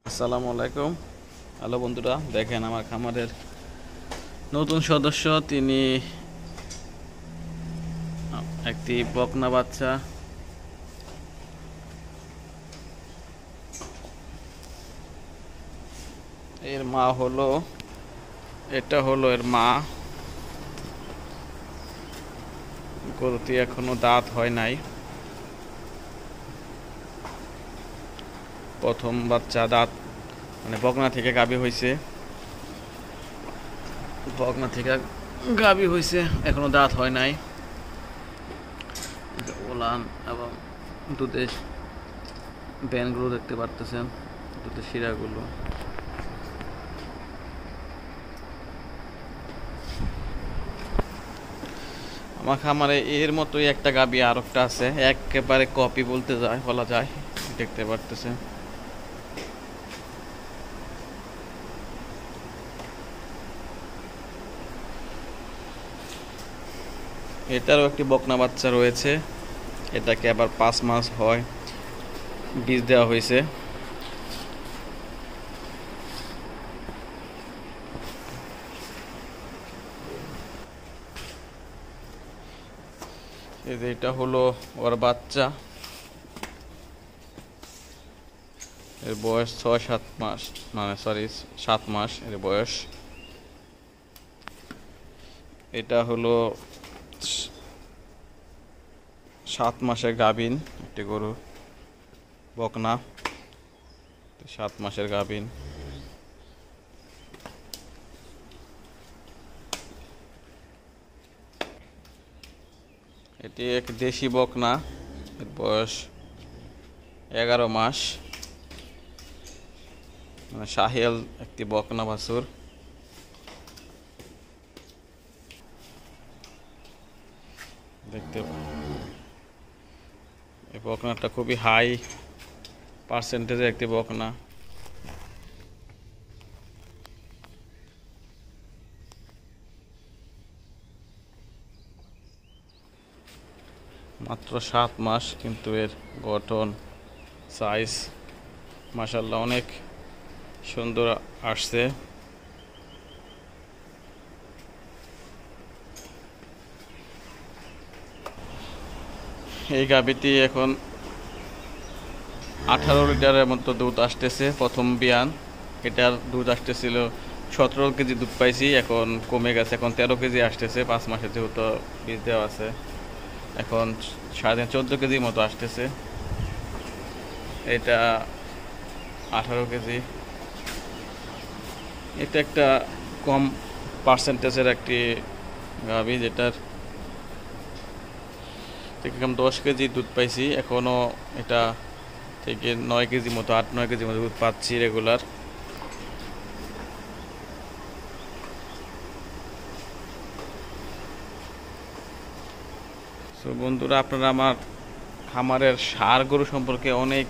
আসসালামু আলাইকুম। হ্যালো বন্ধুরা, দেখেন আমার খামারের নতুন সদস্য, তিনি একটি বকনা বাচ্চা। এর মা হলো, এটা হলো এর মা। গরুটি এখনো দাঁত হয় নাই, প্রথম বাচ্চা দাঁত মানে বকনা থেকে গাভী হয়েছে, এখনো দাঁত হয় নাই। ওলান এবং দুধের ব্যানগুলো দেখতে পারতেছেন, দুধের শিরাগুলো। আমার খামারে এর মতোই একটা গাভী আর একটা আছে, একেবারে কপি বলা যায়, দেখতে পারতেছেন। এটারও একটি বকনা বাচ্চা রয়েছে, এটাকে আবার 5 মাস হয় বীজ দেওয়া হয়েছে। এটা হলো ওর বাচ্চা, এর বয়স 6-7 মাস, মানে 7 মাস এর বয়স। এটা হলো 7 মাসের গাভীন একটি গরু, বকনা 7 মাসের গাভীন। এটি এক দেশি বকনা, এর বয়স 11 মাস, মানে শাহিয়াল একটি বকনা বাছুর। দেখতে এই বকনাটা খুবই হাই পার্সেন্টেজের একটি বকনা। মাত্র 7 মাস, কিন্তু এর গঠন সাইজ মাশাআল্লাহ অনেক সুন্দর আসছে। এই গাভীটি এখন 18 লিটারের মতো দুধ আসতেছে, প্রথম বিয়ান। এটার দুধ আসতেছিল 17 কেজি দুধ পাইছি, এখন কমে গেছে, এখন 13 কেজি আসতেছে। 5 মাসে যেহেতু বীজ দেওয়া আছে, এখন 14.5 কেজির মতো আসতেছে। এটা 18 কেজি। এটা একটা কম পার্সেন্টেজের একটি গাভী, যেটার থেকে 10 কেজি দুধ পাইছি। এখনও এটা থেকে 9 কেজি মতো, 8-9 কেজি মতো দুধ পাচ্ছি রেগুলার। তো বন্ধুরা, আপনারা আমার খামারের ষাঁড় গরু সম্পর্কে অনেক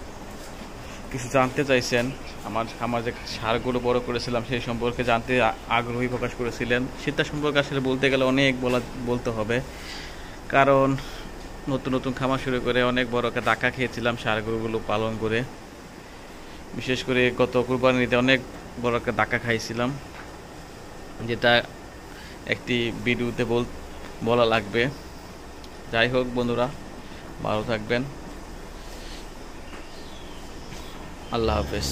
কিছু জানতে চাইছেন। আমার খামার যে ষাঁড় গরু বড় করেছিলাম সেই সম্পর্কে জানতে আগ্রহী প্রকাশ করেছিলেন। সেটা সম্পর্কে আসলে বলতে গেলে অনেক বলতে হবে, কারণ নতুন নতুন খামার শুরু করে অনেক বড় একটা ধাক্কা খেয়েছিলাম ষাঁড় গরুগুলো পালন করে। বিশেষ করে গত কুরবানিতে অনেক বড় একটা ধাক্কা খাইছিলাম, যেটা একটি ভিডিওতে বলা লাগবে। যাই হোক বন্ধুরা, ভালো থাকবেন, আল্লাহ হাফেজ।